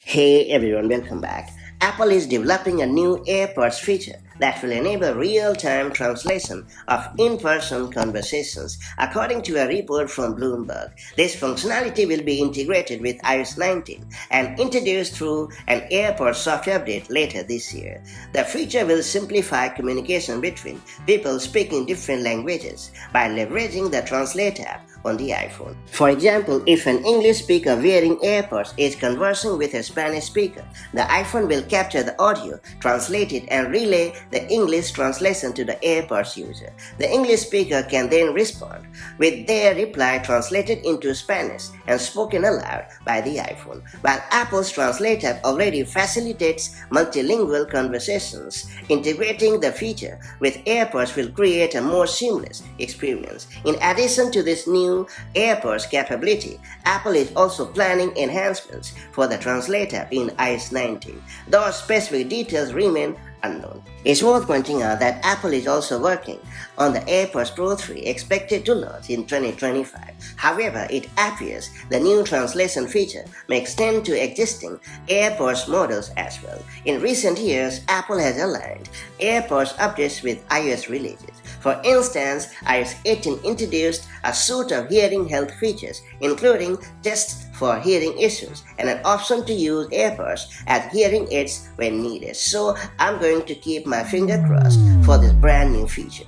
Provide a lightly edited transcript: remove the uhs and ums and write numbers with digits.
Hey everyone, welcome back. Apple is developing a new AirPods feature that will enable real-time translation of in-person conversations. According to a report from Bloomberg, this functionality will be integrated with iOS 19 and introduced through an AirPods software update later this year. The feature will simplify communication between people speaking different languages by leveraging the Translate app on the iPhone. For example, if an English speaker wearing AirPods is conversing with a Spanish speaker, the iPhone will capture the audio, translate it, and relay the English translation to the AirPods user. The English speaker can then respond with their reply translated into Spanish and spoken aloud by the iPhone. While Apple's Translate app already facilitates multilingual conversations, integrating the feature with AirPods will create a more seamless experience. In addition to this new AirPods capability, Apple is also planning enhancements for the Translate app in iOS 19. Those specific details remain unknown. It's worth pointing out that Apple is also working on the AirPods Pro 3 expected to launch in 2025. However, it appears the new translation feature may extend to existing AirPods models as well. In recent years, Apple has aligned AirPods updates with iOS releases. For instance, iOS 18 introduced a suite of hearing health features, including tests for hearing issues and an option to use AirPods as hearing aids when needed. So I'm going to keep my finger crossed for this brand new feature.